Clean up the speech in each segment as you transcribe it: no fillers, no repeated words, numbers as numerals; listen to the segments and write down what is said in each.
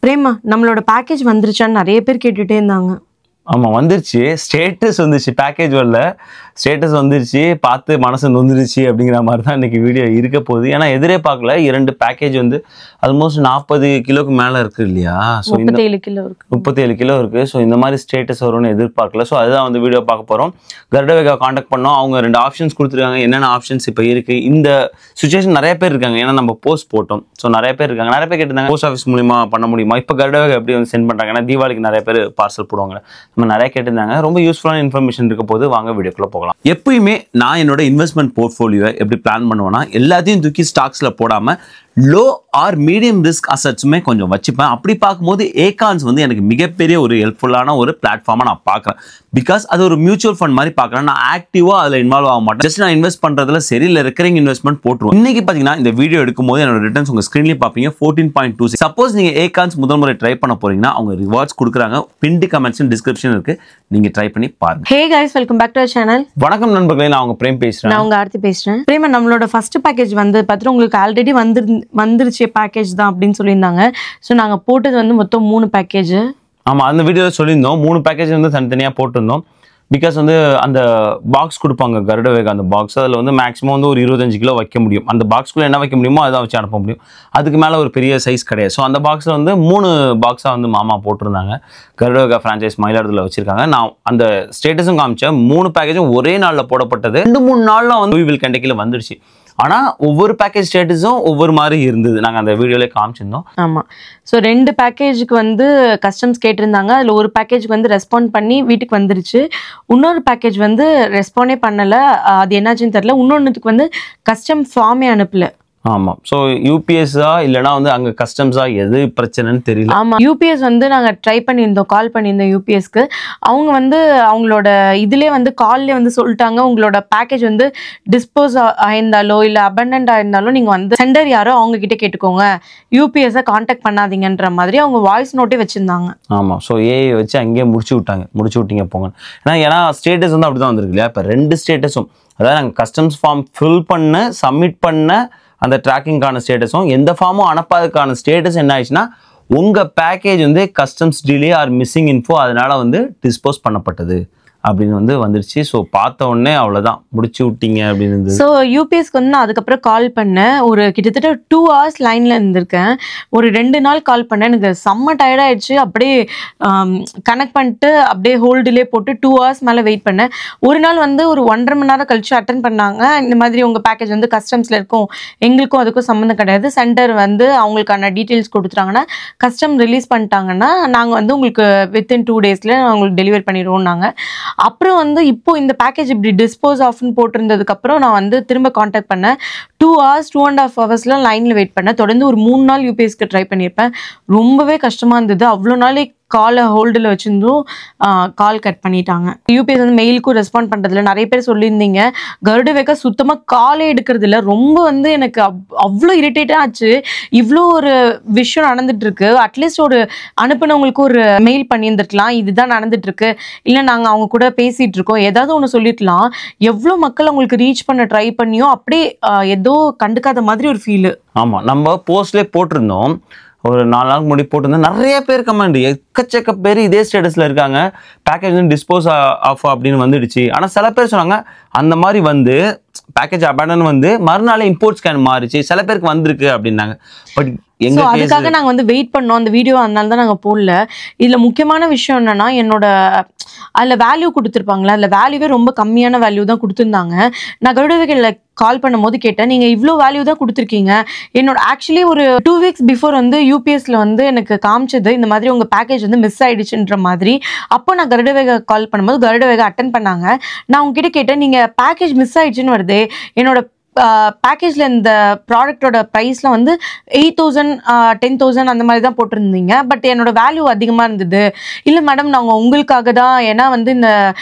பிரேமா நம்மளோட பேக்கேஜ் வந்துருச்சான்னு நிறைய பேர் கேட்டுட்டே இருந்தாங்க. ஆமா வந்துருச்சு. ஸ்டேட்டஸ் வந்துருச்சு, பேக்கேஜ் வரல, ஸ்டேட்டஸ் வந்துருச்சு. பார்த்து மனசு நொந்துருச்சு அப்படிங்கிற மாதிரி தான் இன்னைக்கு வீடியோ இருக்க போகுது. ஏன்னா எதிரே பார்க்கல, 2 பேக்கேஜ் வந்து ஆல்மோஸ்ட் 40 கிலோக்கு மேலே இருக்கு இல்லையா? ஸோ 37 கிலோ இருக்கு. 37 கிலோ இருக்கு. ஸோ இந்த மாதிரி ஸ்டேட்டஸ் வரும்னு எதிர்பார்க்கல. ஸோ அதுதான் வந்து வீடியோ பார்க்க போகிறோம். கருடவேகா காண்டாக்ட் பண்ணோம். அவங்க 2 ஆப்ஷன்ஸ் கொடுத்துருக்காங்க. என்னென்ன ஆப்ஷன்ஸ் இப்போ இருக்கு, இந்த சுச்சுவேஷன் நிறைய பேர் இருக்காங்க. ஏன்னா நம்ம போஸ்ட் போட்டோம். ஸோ நிறைய பேர் இருக்காங்க. நிறைய பேர் கேட்டிருந்தாங்க போஸ்ட் ஆஃபீஸ் மூலியமா பண்ண முடியுமா, இப்போ கருடவேகா எப்படி வந்து சென்ட் பண்ணுறாங்க. ஏன்னா தீபாவளிக்கு நிறைய பேர் பார்சல் போடுவாங்க. நம்ம நிறைய கேட்டிருந்தாங்க. ரொம்ப யூஸ்ஃபுல்லான இன்ஃபர்மேஷன் இருக்க போது வாங்க வீடியோக்குள்ள போகலாம். எப்பயுமே நான் என்னோட இன்வெஸ்ட்மெண்ட் போர்ட்ஃபோலியோ எப்படி பிளான் பண்ணுவேன்னா, எல்லாத்தையும் தூக்கி ஸ்டாக்ஸ்ல போடாம லோ ஆர் மீடியம் ரிஸ்க் அசட்ஸுமே கொஞ்சம் வச்சுப்பேன். அப்படி பார்க்கும்போது ஏகான்ஸ் வந்து எனக்கு மிகப்பெரிய ஒரு ஹெல்ப்ஃபுல்லான ஒரு பிளாட்ஃபார்மாக நான் பார்க்குறேன். பிகாஸ் அது ஒரு மியூச்சுவல் ஃபண்ட் மாதிரி பார்க்குறேன். நான் ஆக்டிவாக அதில் இன்வால்வ் ஆக மாட்டேன். ஜஸ்ட் நான் இன்வெஸ்ட் பண்ணுறதுல சரி இல்லை, ரெக்கரிங் இன்வெஸ்ட்மெண்ட் போட்டுருவோம். இன்னைக்கு பார்த்தீங்கன்னா இந்த வீடியோ எடுக்கும்போது என்னோட ரிட்டர்ன்ஸ் உங்கள் ஸ்க்ரீன்லேயே பார்ப்பீங்க 14.26. சப்போஸ் நீங்கள் ஏகான்ஸ் முதல் முறை ட்ரை பண்ண போறீங்கன்னா அவங்க ரிவார்ட்ஸ் கொடுக்குறாங்க. பின்டு கமெண்ட்ஸ் டிஸ்கிரிப்ஷன் இருக்கு, நீங்க ட்ரை பண்ணி பாருங்க. Hey guys, welcome back to our channel. வணக்கம் நண்பர்களே, நான் உங்க பிரேம் பேசுறேன். நான் உங்க ஆர்த்தி பேசுறேன். பிரேமா, நம்மளோட ஃபர்ஸ்ட் பேக்கேஜ் வந்து பார்த்து உங்களுக்கு ஆல்ரெடி வந்துருச்சு பேக்கேஜ் தான் அப்படின்னு சொல்லியிருந்தாங்க. ஸோ நாங்கள் போட்டது வந்து மொத்தம் 3 பேக்கேஜ். ஆமாம், அந்த வீடியோவில் சொல்லியிருந்தோம். 3 பேக்கேஜ் வந்து தனித்தனியாக போட்டிருந்தோம். பிகாஸ் வந்து அந்த பாக்ஸ் கொடுப்பாங்க கருடவேகா, அந்த பாக்ஸ் அதில் வந்து மேக்ஸிமம் வந்து ஒரு 25 கிலோ வைக்க முடியும். அந்த பாக்ஸ்குள்ளே என்ன வைக்க முடியுமோ அதான் வச்சு அனுப்ப முடியும். அதுக்கு மேலே ஒரு பெரிய சைஸ் கிடையாது. ஸோ அந்த பாக்ஸில் வந்து 3 பாக்ஸாக வந்து மாமா போட்டிருந்தாங்க. கருடவேகா ஃப்ரான்ச்சைஸ் மயிலாடுதுறையில் வச்சிருக்காங்க. நான் அந்த ஸ்டேட்டஸும் காமிச்சேன். 3 பேக்கேஜும் ஒரே நாளில் போடப்பட்டது. 2-3 நாளில் வந்து வில் கண்டக்கில் வந்துருச்சு. ஆனால் ஒவ்வொரு பேக்கேஜ் ஸ்டேட்டஸும் ஒவ்வொரு மாதிரி இருந்தது. நாங்கள் அந்த வீடியோவில் காமிச்சிருந்தோம். ஆமாம். ஸோ 2 பேக்கேஜுக்கு வந்து கஸ்டம்ஸ் கேட்டிருந்தாங்க. அதில் ஒரு பேக்கேஜுக்கு வந்து ரெஸ்பாண்ட் பண்ணி வீட்டுக்கு வந்துருச்சு. இன்னொரு பேக்கேஜ் வந்து ரெஸ்பாண்டே பண்ணலை. அது என்னாச்சுன்னு தெரியல. இன்னொன்றுத்துக்கு வந்து கஸ்டம் ஃபார்மே அனுப்பல. ஆமாம். ஸோ யூபிஎஸ்ஸா இல்லைனா வந்து அங்கே கஸ்டம்ஸா, எது பிரச்சனைன்னு தெரியல. ஆமாம், யூபிஎஸ் வந்து நாங்கள் ட்ரை பண்ணியிருந்தோம், கால் பண்ணியிருந்தோம் யூபிஎஸ்க்கு. அவங்க வந்து அவங்களோட இதிலே வந்து கால்லே வந்து சொல்லிட்டாங்க, உங்களோட பேக்கேஜ் வந்து டிஸ்போஸ் ஆயிருந்தாலோ இல்லை அபண்டன்ட் ஆயிருந்தாலோ நீங்கள் வந்து சென்டர் யாரோ அவங்க கிட்ட கேட்டுக்கோங்க, யூபிஎஸ்ஸை கான்டாக்ட் பண்ணாதீங்கன்ற மாதிரி அவங்க வாய்ஸ் நோட்டே வச்சுருந்தாங்க. ஆமாம். ஸோ ஏஐ வச்சு அங்கேயே முடிச்சு விட்டீங்க போங்க. ஏன்னா ஸ்டேட்டஸ் வந்து அப்படி தான் வந்திருக்கு இல்லையா? இப்போ 2 ஸ்டேட்டஸும், அதாவது நாங்கள் கஸ்டம்ஸ் ஃபார்ம் ஃபில் பண்ண சப்மிட் பண்ண அந்த ட்ராக்கிங்கான ஸ்டேட்டஸும், எந்த ஃபார்மும் அனுப்பாததுக்கான ஸ்டேட்டஸ் என்ன ஆயிடுச்சுன்னா, உங்கள் பேக்கேஜ் வந்து customs delay are missing info, அதனால வந்து டிஸ்போஸ் பண்ணப்பட்டது அப்படின்னு வந்து வந்துருச்சு. ஸோ பார்த்த உடனே அவ்வளோதான், முடிச்சு விட்டீங்க அப்படின்னு. ஸோ யூபிஎஸ்க்கு வந்து நான் அதுக்கப்புறம் கால் பண்ணேன். ஒரு கிட்டத்தட்ட 2 hours லைனில் இருந்திருக்கேன். ஒரு 2 நாள் கால் பண்ணேன். எனக்கு செம்ம டயர்டாயிடுச்சு. அப்படியே கனெக்ட் பண்ணிட்டு அப்படியே ஹோல்டுலே போட்டு 2 hours மேலே வெயிட் பண்ணேன். ஒரு நாள் வந்து ஒரு 1.5 மணி நேரம் கழிச்சு அட்டன் பண்ணாங்க. இந்த மாதிரி உங்கள் பேக்கேஜ் வந்து கஸ்டம்ஸில் இருக்கும், எங்களுக்கும் அதுக்கும் சம்மந்தம் கிடையாது, சென்டர் வந்து அவங்களுக்கான டீட்டெயில்ஸ் கொடுத்துட்டாங்கன்னா, கஸ்டம் ரிலீஸ் பண்ணிட்டாங்கன்னா நாங்கள் வந்து உங்களுக்கு வித்தின் 2 days உங்களுக்கு டெலிவரி பண்ணிடுவோம் நாங்கள். அப்புறம் வந்து இப்போ இந்த பேக்கேஜ் இப்படி டிஸ்போஸ் ஆஃப்னு போட்டிருந்ததுக்கு அப்புறம் நான் வந்து திரும்ப காண்டாக்ட் பண்ணேன். 2 hours 2.5 hours லைன்ல வெயிட் பண்ணேன். தொடர்ந்து ஒரு 3 நாள் யூபிஎஸ்க்கு ட்ரை பண்ணியிருப்பேன். ரொம்பவே கஷ்டமா இருந்தது. அவ்வளோ நாளைக்கு காலை ஹோல்டில் வச்சிருந்தும் கால் கட் பண்ணிட்டாங்க. யூபிஎஸ் வந்து மெயிலுக்கும் ரெஸ்பாண்ட் பண்ணுறதில்ல. நிறைய பேர் சொல்லியிருந்தீங்க. கருடவேகா சுத்தமாக காலே எடுக்கிறது இல்லை. ரொம்ப வந்து எனக்கு அவ்வளோ இரிட்டேட்டாக ஆச்சு. இவ்வளோ ஒரு விஷயம் நடந்துட்டு இருக்கு, அட்லீஸ்ட் ஒரு அனுப்பினவங்களுக்கு ஒரு மெயில் பண்ணியிருந்துருக்கலாம், இதுதான் நடந்துட்டு இருக்கு, இல்லை நாங்கள் அவங்க கூட பேசிகிட்டு இருக்கோம், ஏதாவது ஒன்று சொல்லிருக்கலாம். எவ்வளோ மக்கள் அவங்களுக்கு ரீச் பண்ண ட்ரை பண்ணியோ அப்படியே ஏதோ கண்டுக்காத மாதிரி ஒரு ஃபீலு. ஆமாம், நம்ம போஸ்ட்லேயே போட்டிருந்தோம். ஒரு 4 நாளுக்கு முன்னாடி போட்டிருந்தேன். நிறைய பேர் கமெண்ட், எக்கச்சக்க பேர் இதே ஸ்டேட்டஸில் இருக்காங்க. பேக்கேஜ் வந்து டிஸ்போஸ் ஆஃப் அப்படின்னு வந்துடுச்சு. ஆனால் சில பேர் சொன்னாங்க அந்த மாதிரி வந்து பேக்கேஜ் அபேண்டன் வந்து மறுநாளே இம்போர்ட் ஸ்கேன் மாறிச்சு, சில பேருக்கு வந்திருக்கு அப்படின்னாங்க. பட் அதுக்காக நாங்கள் வந்து வெயிட் பண்ணோம் அந்த வீடியோ, அதனால தான் நாங்கள் போடல. இதில் முக்கியமான விஷயம் என்னன்னா, என்னோட அதில் வேல்யூ கொடுத்துருப்பாங்களா, அதில் வேல்யூவே ரொம்ப கம்மியான வேல்யூ தான் கொடுத்துருந்தாங்க. நான் கருடவேகால கால் பண்ணும்போது கேட்டேன், நீங்கள் இவ்வளோ வேல்யூ தான் கொடுத்துருக்கீங்க. என்னோட ஆக்சுவலி ஒரு 2 weeks பிஃபோர் வந்து யூபிஎஸ்ல வந்து எனக்கு காமிச்சது இந்த மாதிரி உங்கள் பேக்கேஜ் வந்து மிஸ் ஆயிடுச்சுன்ற மாதிரி. அப்போ நான் கருடவேகா கால் பண்ணும்போது கருடவேகா அட்டன் பண்ணாங்க. நான் உங்ககிட்ட கேட்டேன், நீங்கள் பேக்கேஜ் மிஸ் ஆயிடுச்சுன்னு வருது, என்னோட பேக்கேஜில் இந்த ப்ராடக்டோட ப்ரைஸில் வந்து 8,000 10,000 அந்த மாதிரி தான் போட்டிருந்தீங்க. பட் என்னோட வேல்யூ அதிகமாக இருந்தது. இல்லை மேடம், நாங்கள் உங்களுக்காக தான், ஏன்னா வந்து இந்த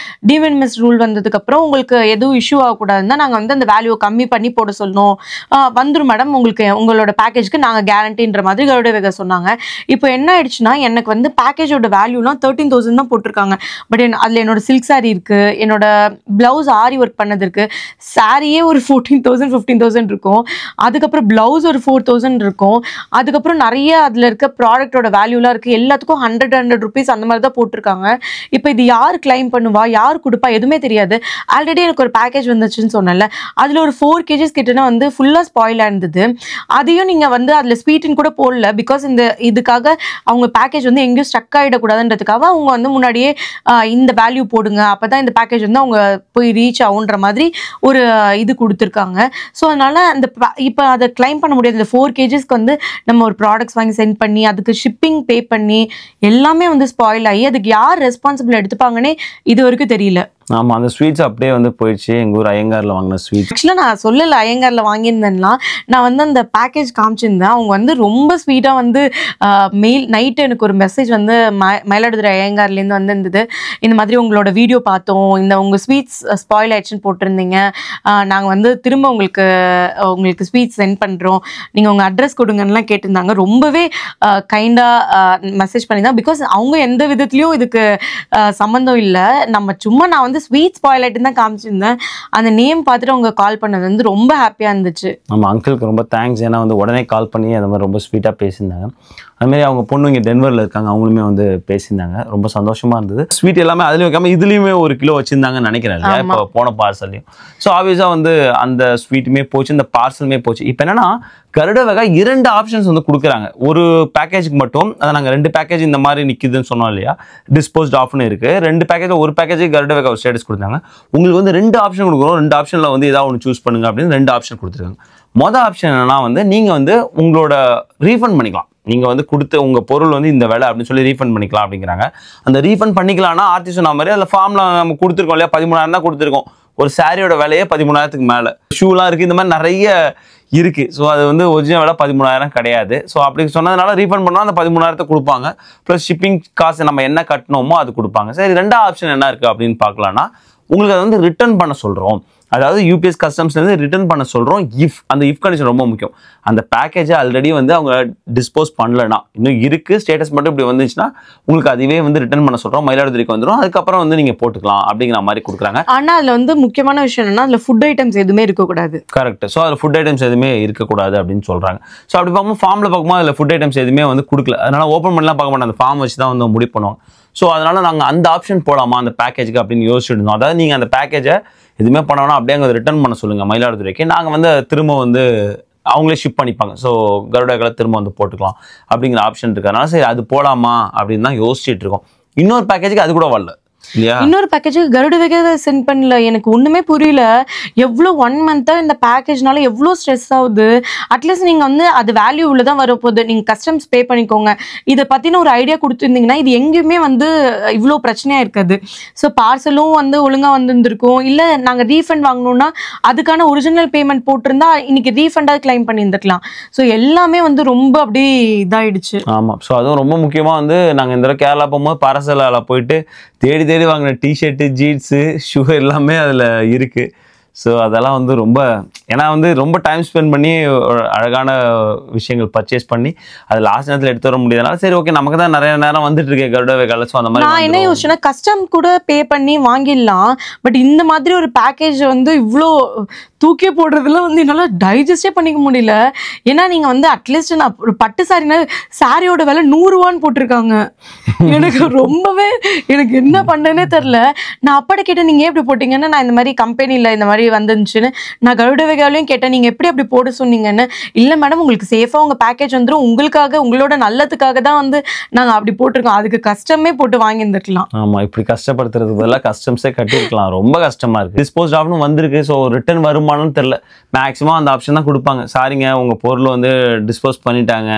டிமினிமிஸ் ரூல் வந்ததுக்கப்புறம் உங்களுக்கு எதுவும் இஷ்யூ ஆகக்கூடாதுன்னா நாங்கள் வந்து அந்த வேல்யூவை கம்மி பண்ணி போட சொல்லணும். வந்துடும் மேடம், உங்களுக்கு உங்களோட பேக்கேஜுக்கு நாங்கள் கேரண்டின்ற மாதிரி கருடவேகா சொன்னாங்க. இப்போ என்ன ஆயிடுச்சுன்னா, எனக்கு வந்து பேக்கேஜோட வேல்யூலாம் 13,000 தான் போட்டிருக்காங்க. பட் அதில் என்னோட சில்க் சாரீ இருக்குது, என்னோட ப்ளவுஸ் ஆரி ஒர்க் பண்ணது இருக்குது, சாரியே ஒரு 14,000 10,000 15,000 இருக்கும். அதுக்கப்புறம் பிளவுஸ் ஒரு 4,000 இருக்கும். அதுக்கப்புறம் நிறைய அதில் இருக்க ப்ராடக்டோட வேல்யூலாம் இருக்குது. எல்லாத்துக்கும் 100 rupees அந்த மாதிரி தான் போட்டிருக்காங்க. இப்போ இது யார் கிளைம் பண்ணுவா, யார் கொடுப்பா எதுவுமே தெரியாது. ஆல்ரெடி எனக்கு ஒரு பேக்கேஜ் வந்துச்சுன்னு சொன்னேன்ல, அதில் ஒரு 4 kgs கிட்டனா வந்து ஃபுல்லாக ஸ்பாயிலாக இருந்தது. அதையும் நீங்கள் வந்து அதில் ஸ்வீட்டுன்னு கூட போடல. பிகாஸ் இதுக்காக அவங்க பேக்கேஜ் வந்து எங்கேயும் ஸ்டக் ஆகிடக்கூடாதுன்றதுக்காக அவங்க வந்து முன்னாடியே இந்த வேல்யூ போடுங்க, அப்போ தான் இந்த பேக்கேஜ் வந்து அவங்க போய் ரீச் ஆகுன்ற மாதிரி ஒரு இது கொடுத்துருக்காங்க. ஸோ அதனால அந்த இப்போ அதை கிளைம் பண்ண முடியாது. இந்த 4 kgsக்கு வந்து நம்ம ஒரு ப்ராடக்ட்ஸ் வாங்கி சென்ட் பண்ணி அதுக்கு ஷிப்பிங் பே பண்ணி எல்லாமே வந்து ஸ்பாயில் ஆகி அதுக்கு யார் ரெஸ்பான்சிபிள் எடுத்துப்பாங்கன்னே இது வரைக்கும் தெரியல. ஆமாம், அந்த ஸ்வீட்ஸ் அப்படியே வந்து போயிடுச்சு. எங்கள் ஊர் ஐயங்காரில் வாங்கின ஸ்வீட். ஆக்சுவலாக நான் சொல்லலை ஐயங்காரில் வாங்கியிருந்தேன்னா, நான் வந்து அந்த பேக்கேஜ் காமிச்சிருந்தேன். அவங்க வந்து ரொம்ப ஸ்வீட்டாக வந்து நைட்டு எனக்கு ஒரு மெசேஜ் வந்து மயிலாடுதுறை ஐயங்கார்லேருந்து வந்து இருந்தது. இந்த மாதிரி உங்களோட வீடியோ பார்த்தோம், உங்கள் ஸ்வீட்ஸ் ஸ்பாயில் ஆயிடுச்சுன்னு போட்டிருந்தீங்க, நாங்கள் வந்து திரும்ப உங்களுக்கு ஸ்வீட்ஸ் சென்ட் பண்ணுறோம், நீங்கள் உங்கள் அட்ரஸ் கொடுங்கன்னுலாம் கேட்டிருந்தாங்க. ரொம்பவே கைண்டாக மெசேஜ் பண்ணியிருந்தாங்க. பிகாஸ் அவங்க எந்த விதத்துலையும் இதுக்கு சம்மந்தம் இல்லை. நான் வந்து ஸ்வீட் ஸ்பாயில் ஆயிட்டு தான் காமிச்சிருந்தேன். அந்த நேம் பார்த்துட்டு அவங்க கால் பண்ணது வந்து ரொம்ப ஹாப்பியாக இருந்துச்சு. நம்ம அங்கிளுக்கு ரொம்ப தேங்க்ஸ். ஏன்னா வந்து உடனே கால் பண்ணி அந்த மாதிரி ரொம்ப ஸ்வீட்டாக பேசியிருந்தாங்க. அதுமாரி அவங்க பொண்ணு இங்கே டென்வரில் இருக்காங்க, அவங்களுமே வந்து பேசியிருந்தாங்க. ரொம்ப சந்தோஷமாக இருந்தது. ஸ்வீட் எல்லாமே அதுலேயும் வைக்காமல் இதுலேயுமே 1 கிலோ வச்சுருந்தாங்கன்னு நினைக்கிறேன் இல்லையா, இப்போ போன பார்சல்லையும். ஸோ ஆப்வியஸாக வந்து அந்த ஸ்வீட்டுமே போச்சு, இந்த பார்சலுமே போச்சு. இப்போ என்னன்னா கருட வகை 2 ஆப்ஷன்ஸ் வந்து கொடுக்குறாங்க. ஒரு பேக்கேஜுக்கு மட்டும், அதை நாங்கள் 2 பேக்கேஜ் இந்த மாதிரி நிற்கிதுன்னு சொன்னோம் இல்லையா, டிஸ்போஸ்ட் ஆஃப்னு இருக்குது. 2 பேக்கேஜில் ஒரு பேக்கேஜுக்கு கருட வகை ஒரு ஸ்டேட்டஸ் கொடுத்தாங்க. உங்களுக்கு வந்து 2 ஆப்ஷன் கொடுக்குறோம், 2 ஆப்ஷனில் வந்து ஏதாவது ஒன்று சூஸ் பண்ணுங்க அப்படின்னு 2 ஆப்ஷன் கொடுத்துருக்காங்க. மொதல் ஆப்ஷன் என்னன்னா வந்து நீங்கள் வந்து உங்களோட ரீஃபண்ட் பண்ணிக்கலாம். நீங்கள் வந்து கொடுத்த உங்கள் பொருள் வந்து இந்த விலை அப்படின்னு சொல்லி ரீஃபண்ட் பண்ணிக்கலாம் அப்படிங்கிறாங்க. அந்த ரீஃபண்ட் பண்ணிக்கலாம்னா ஆர்த்தி சொன்ன மாதிரி அதில் ஃபார்மில் நம்ம கொடுத்துருக்கோம் இல்லையா, 13,000 தான் கொடுத்துருக்கோம். ஒரு சாரியோட விலையே 13,000க்கு மேலே, ஷூலாம் இருக்குது, இந்த மாதிரி நிறைய இருக்குது. ஸோ அது வந்து ஒரிஜினல் விலை 13,000 கிடையாது. ஸோ அப்படி சொன்னதுனால ரீஃபண்ட் பண்ணால் அந்த 13,000 கொடுப்பாங்க. ப்ளஸ் ஷிப்பிங் காசு நம்ம என்ன கட்டணுமோ அது கொடுப்பாங்க. சரி, 2வது ஆப்ஷன் என்ன இருக்குது அப்படின்னு பார்க்கலான்னா, உங்களுக்கு அதை வந்து ரிட்டர்ன் பண்ண சொல்கிறோம். அதாவது யூபிஎஸ் கஸ்டம்ஸ்லேருந்து ரிட்டர்ன் பண்ண சொல்கிறோம். அந்த இஃப் கண்டிஷன் ரொம்ப முக்கியம். அந்த பேக்கேஜை ஆல்ரெடி வந்து அவங்க டிஸ்போஸ் பண்ணலன்னா, இன்னும் இருக்குது, ஸ்டேட்டஸ் மட்டும் இப்படி வந்துச்சுன்னா உங்களுக்கு அதுவே வந்து ரிட்டர்ன் பண்ண சொல்கிறோம், மயிலாடுதுறைக்கு வந்துடும், அதுக்கப்புறம் வந்து நீங்கள் போட்டுக்கலாம் அப்படிங்கிற மாதிரி கொடுக்குறாங்க. ஆனால் அதில் வந்து முக்கியமான விஷயம் என்னன்னா, அதில் ஃபுட் ஐட்டம்ஸ் எதுவுமே இருக்கக்கூடாது. கரெக்ட். ஸோ அதில் ஃபுட் ஐட்டம்ஸ் எதுவுமே இருக்கக்கூடாது அப்படின்னு சொல்கிறாங்க. ஸோ அப்படி பார்க்கும்போது ஃபார்மில் பார்க்கும்போது அதில் ஃபுட் ஐட்டம்ஸ் எதுவுமே வந்து கொடுக்கல. அதனால் ஓப்பன் பண்ணலாம் பார்க்க மாட்டோம், அந்த ஃபார்ம் வச்சு தான் வந்து முடிவு பண்ணுவோம். ஸோ அதனால் நாங்கள் அந்த ஆப்ஷன் போகலாமா அந்த பேக்கேஜுக்கு அப்படின்னு யோசிச்சுட்டு இருந்தோம். அதாவது நீங்கள் அந்த பேக்கேஜை எதுவுமே பண்ணோன்னா அப்படியே அங்கே ரிட்டர்ன் பண்ண சொல்லுங்கள் மயிலாடுதுறைக்கு, நாங்கள் வந்து திரும்ப வந்து அவங்களே ஷிப் பண்ணிப்பாங்க. ஸோ கருடாக்களை திரும்ப வந்து போட்டுக்கலாம் அப்படிங்கிற ஆப்ஷன் இருக்கிறதுனால சரி அது போகலாமா அப்படின்னு தான் யோசிச்சுட்டு இருக்கோம். இன்னொரு பேக்கேஜுக்கு அது கூட வரல இல்லையா, இன்னொரு பேக்கேஜுக்கு கருட வகை சென்ட் பண்ணல. எனக்கு ஒன்றுமே புரியல. எவ்வளோ 1 மந்த்தாக இந்த பேக்கேஜ்னால எவ்வளோ ஸ்ட்ரெஸ் ஆகுது. அட்லீஸ்ட் நீங்கள் வந்து அது வேல்யூ உள்ள தான் வரப்போகுது, நீங்கள் கஸ்டம்ஸ் பே பண்ணிக்கோங்க. இதை பற்றின ஒரு ஐடியா கொடுத்துருந்தீங்கன்னா இது எங்கேயுமே வந்து இவ்வளோ பிரச்சனையாக இருக்காது. ஸோ பார்சலும் வந்து ஒழுங்காக வந்துருந்துருக்கும். இல்லை நாங்கள் ரீஃபண்ட் வாங்கணுன்னா அதுக்கான ஒரிஜினல் பேமெண்ட் போட்டிருந்தா இன்னைக்கு ரீஃபண்டாக கிளைம் பண்ணியிருந்துக்கலாம். ஸோ எல்லாமே வந்து ரொம்ப அப்படி இதாகிடுச்சு. ஆமாம். ஸோ அதுவும் ரொம்ப முக்கியமாக வந்து நாங்கள் இந்த கேரளா போகும்போது பார்சலில் போயிட்டு தேடி வாங்கின டிஷர்ட்டு, ஜீன்ஸு, ஷூ எல்லாமே அதில் இருக்குது. ஸோ அதெல்லாம் வந்து ரொம்ப, ஏன்னா வந்து ரொம்ப டைம் ஸ்பெண்ட் பண்ணி அழகான விஷயங்கள் பர்ச்சேஸ் பண்ணி அது லாஸ்ட் நேரத்தில் எடுத்து வர முடியாதனால சரி ஓகே நமக்கு தான் நிறைய நேரம் வந்துட்டு இருக்கேன் கருட வகையில். ஸோ அந்த மாதிரி நான் என்ன யோசிச்சேன்னா கஸ்டம் கூட பே பண்ணி வாங்கிடலாம். பட் இந்த மாதிரி ஒரு பேக்கேஜ் வந்து இவ்வளோ தூக்கி போடுறதுலாம் வந்து என்னால் டைஜஸ்டே பண்ணிக்க முடியல. ஏன்னா நீங்கள் வந்து அட்லீஸ்ட் நான் ஒரு பட்டு சாரியோட விலை 100 ரூபான்னு போட்டிருக்காங்க. எனக்கு ரொம்பவே எனக்கு என்ன பண்ணேன்னே தெரில. நான் அப்பாட்ட கேட்டேன் நீங்கள் எப்படி போட்டிங்கன்னா, நான் இந்த மாதிரி கம்பெனியில் இந்த மாதிரி வந்துருந்துச்சுன்னு. நான் கருட வகையாலையும் கேட்டேன் நீங்கள் எப்படி அப்படி போட சொன்னீங்கன்னு. இல்லை மேடம் உங்களுக்கு சேஃபாக உங்கள் பேக்கேஜ் வந்துடும், உங்களுக்காக உங்களோட நல்லதுக்காக தான் வந்து நாங்கள் அப்படி போட்டிருக்கோம், அதுக்கு கஸ்டமே போட்டு வாங்கியிருந்துருக்கலாம். ஆமாம், இப்படி கஷ்டப்படுத்துறதுக்கு பதிலாக கஸ்டம்ஸே கட்டிருக்கலாம். ரொம்ப கஷ்டமாக இருக்குது. டிஸ்போஸ் ஆஃப்னு வந்திருக்கு. ஸோ ரிட்டர்ன் வருமானு தெரில. மேக்ஸிமம் அந்த ஆப்ஷன் தான் கொடுப்பாங்க. சாரிங்க உங்கள் பொருள் வந்து டிஸ்போஸ் பண்ணிட்டாங்க,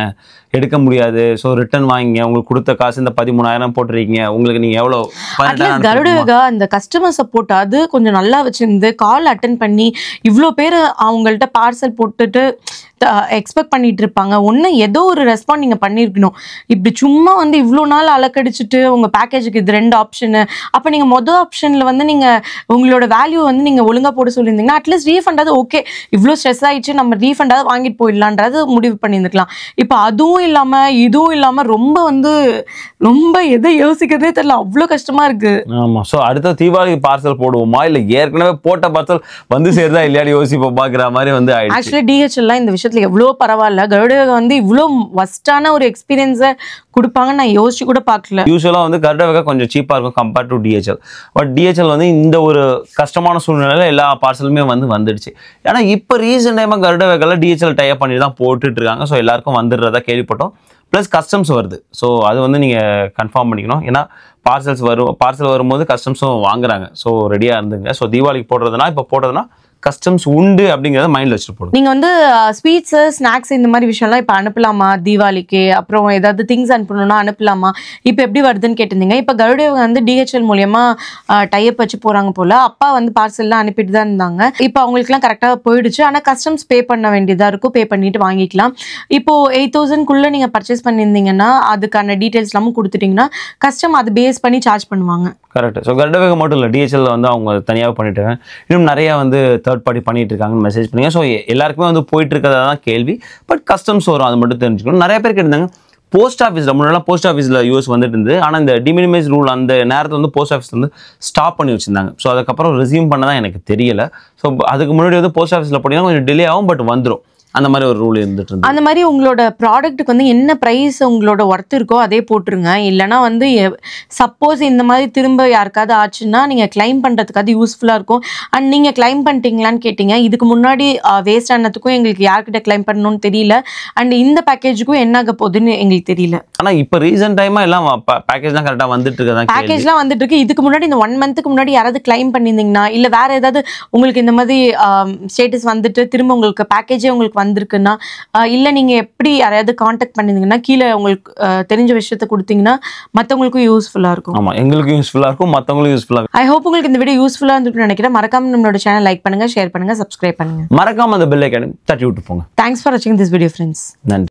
எடுக்க முடியாது, ஸோ ரிட்டர்ன் வாங்கிங்க, உங்களுக்கு கொடுத்த காசு இந்த 13,000 போட்டுருக்கீங்க, உங்களுக்கு நீங்கள் எவ்வளோ கருட வகை அந்த கஸ்டமர் சப்போர்ட் அது கொஞ்சம் நல்லா வச்சிருந்து கால் அட்டன் பண்ணி இவ்வளோ பேர் அவங்கள்ட்ட பார்சல் போட்டுட்டு எக்ஸ்பெக்ட் பண்ணிட்டு இருப்பாங்க. ஒன்று ஏதோ ஒரு ரெஸ்பாண்ட் நீங்கள் பண்ணியிருக்கணும். இப்படி சும்மா வந்து இவ்வளோ நாள் அலக்கடிச்சிட்டு உங்கள் பேக்கேஜுக்கு இது 2 ஆப்ஷனு, அப்போ நீங்கள் மொதல் ஆப்ஷனில் வந்து நீங்கள் உங்களோட வேல்யூ வந்து நீங்கள் ஒழுங்காக போட சொல்லியிருந்தீங்கன்னா அட்லீஸ்ட் ரீஃபண்டாவது ஓகே, இவ்வளோ ஸ்ட்ரெஸ் ஆகிடுச்சு நம்ம ரீஃபண்டாவது வாங்கிட்டு போயிடலான்றது முடிவு பண்ணியிருந்துக்கலாம். இப்போ அதுவும் இல்லாமல் இதுவும் இல்லாமல் ரொம்ப எதை யோசிக்கிறதே தெரியல, அவ்வளோ கஷ்டமா இருக்கு. ஆமா. ஸோ அடுத்த தீபாவளிக்கு பார்சல் போடுவோமா இல்லை ஏற்கனவே போட்ட பார்சல் வந்து சேருதா இல்லையாடி யோசிப்போம் பார்க்குற மாதிரி வந்து ஆயிடுச்சு. ஆக்சுவலி டிஹெச்எல்லாம் இந்த விஷயத்துல எவ்வளோ பரவாயில்ல, கருடவேகா வந்து இவ்வளோ வஸ்டான ஒரு எக்ஸ்பீரியன்ஸை கொடுப்பாங்கன்னு நான் யோசிச்சு கூட பார்க்கல. யூஸ்வலாக வந்து கருடவேகா கொஞ்சம் சீப்பாக இருக்கும் compared to DHL. But DHL வந்து இந்த ஒரு கஷ்டமான சூழ்நிலையில் எல்லா பார்சலுமே வந்துடுச்சு. ஏன்னா இப்போ ரீசெண்ட் டைமாக கருடவேகாவில் டிஹெச்எல் டைப் பண்ணி தான் போட்டுட்டு இருக்காங்க. ஸோ எல்லாருக்கும் வந்துடுறதா கேள்விப்பட்டோம். ப்ளஸ் கஸ்டம்ஸ் வருது. ஸோ அது வந்து நீங்கள் கன்ஃபார்ம் பண்ணிக்கணும். ஏன்னா பார்சல் வரும்போது கஸ்டம்ஸும் வாங்குறாங்க. ஸோ ரெடியாக இருந்துங்க. ஸோ தீபாவளிக்கு போடுறதுனா கஸ்டம்ஸ் உண்டு அப்படிங்கிறத மைண்டில் வச்சுட்டு போடும். நீங்கள் வந்து ஸ்வீட்ஸு ஸ்நாக்ஸ் இந்த மாதிரி விஷயம்லாம் இப்போ அனுப்பலாமா தீபாவளிக்கு? அப்புறம் ஏதாவது திங்ஸ் அனுப்பணும்னா அனுப்பலாமா? இப்போ எப்படி வருதுன்னு கேட்டிருந்தீங்க. இப்போ கருடவேகா வந்து டிஹெச்எல் மூலயமா டைப் வச்சு போகிறாங்க போல். அப்பா வந்து பார்சல்லாம் அனுப்பிட்டு தான் இருந்தாங்க. இப்போ அவங்களுக்குலாம் கரெக்டாக போயிடுச்சு. ஆனால் கஸ்டம்ஸ் பே பண்ண வேண்டியதாக இருக்கும். பே பண்ணிட்டு வாங்கிக்கலாம். இப்போது 8000க்குள்ளே நீங்கள் பர்ச்சேஸ் பண்ணியிருந்தீங்கன்னா அதுக்கான டீட்டெயில்ஸ்லாமும் கொடுத்துட்டிங்கன்னா கஸ்டம் அது பேஸ் பண்ணி சார்ஜ் பண்ணுவாங்க. கரெக்ட். ஸோ கருடவேகா மட்டும் இல்லை, டிஹெச்எல் வந்து அவங்க தனியாக பண்ணிட்டாங்க. இன்னும் நிறையா வந்து தேர்ட் பார்ட்டி பண்ணிட்டு இருக்காங்கன்னு மெசேஜ் பண்ணுங்க. ஸோ எல்லாருக்குமே வந்து போயிட்டு இருக்கிறதா தான் கேள்வி. பட் கஸ்டம்ஸ் வரும், அது மட்டும் தெரிஞ்சுக்கணும். நிறைய பேர் கேட்டிருந்தாங்க போஸ்ட் ஆஃபீஸில், முன்னாடி போஸ்ட் ஆஃபீஸில் யூஎஸ் வந்துட்டு இருந்தது. ஆனால் இந்த டிமினிமைஸ் ரூல் அந்த நேரத்தில் வந்து போஸ்ட் ஆஃபீஸ் வந்து ஸ்டாப் பண்ணி வச்சுருந்தாங்க. ஸோ அதுக்கப்புறம் ரெஸ்யூம் பண்ண தான் எனக்கு தெரியல. ஸோ அதுக்கு முன்னாடி வந்து போஸ்ட் ஆஃபீஸில் போட்டிங்கன்னா கொஞ்சம் டிலே ஆகும், பட் வந்துடும். அந்த மாதிரி ஒரு ரூல் இருந்துட்டு இருந்தது. அந்த மாதிரி உங்களோட ப்ராடக்ட்டுக்கு வந்து என்ன ப்ரைஸ் உங்களோட ஒர்த் இருக்கோ அதே போட்டுருங்க. இல்லைனா வந்து சப்போஸ் இந்த மாதிரி திரும்ப யாருக்காவது ஆச்சுன்னா நீங்கள் கிளைம் பண்ணுறதுக்காவது யூஸ்ஃபுல்லாக இருக்கும். அண்ட் நீங்கள் கிளைம் பண்ணிட்டீங்களான்னு கேட்டிங்க. இதுக்கு முன்னாடி வேஸ்ட் ஆனதுக்கும் எங்களுக்கு யார்கிட்ட கிளைம் பண்ணணும்னு தெரியல. அண்ட் இந்த பேக்கேஜுக்கும் என்ன ஆக போகுதுன்னு எங்களுக்கு தெரியல. ஆனால் இப்போ ரீசெண்ட் டைமாக எல்லாம் பேக்கேஜ்லாம் கரெக்டாக வந்துட்டு இருக்கதான். பேக்கேஜ்லாம் வந்துட்டு இருக்கு. இதுக்கு முன்னாடி இந்த 1 மந்த்துக்கு முன்னாடி யாராவது கிளைம் பண்ணியிருந்தீங்கன்னா இல்லை வேற ஏதாவது உங்களுக்கு இந்த மாதிரி ஸ்டேட்டஸ் வந்துட்டு திரும்ப உங்களுக்கு பேக்கேஜே உங்களுக்கு வந்திருக்குன்னா, இல்லை நீங்கள் எப்படி யாரையாவது காண்டாக்ட் பண்ணியிருந்தீங்கன்னா கீழே உங்களுக்கு தெரிஞ்ச விஷயத்த கொடுத்தீங்கன்னா மற்றவங்களுக்கும் யூஸ்ஃபுல்லாக இருக்கும். ஆமாம், எங்களுக்கும் யூஸ்ஃபுல்லாக இருக்கும், மற்றவங்களுக்கும் யூஸ்ஃபுல்லாக இருக்கும். ஐ ஹோப் உங்களுக்கு இந்த வீடியோ யூஸ்ஃபுல்லாக இருந்துருக்குன்னு நினைக்கிறேன். மறக்காம நம்மளோட சேனல் லைக் பண்ணுங்கள், ஷேர் பண்ணுங்கள், சப்ஸ்கிரைப் பண்ணுங்கள். மறக்காம அந்த பெல் ஐக்கானை தட்டி விட்டு போங்க. தேங்க்ஸ் ஃபார் வாட்சிங் திஸ் வீடியோ ஃப்ரெண்ட்ஸ். நன்றி.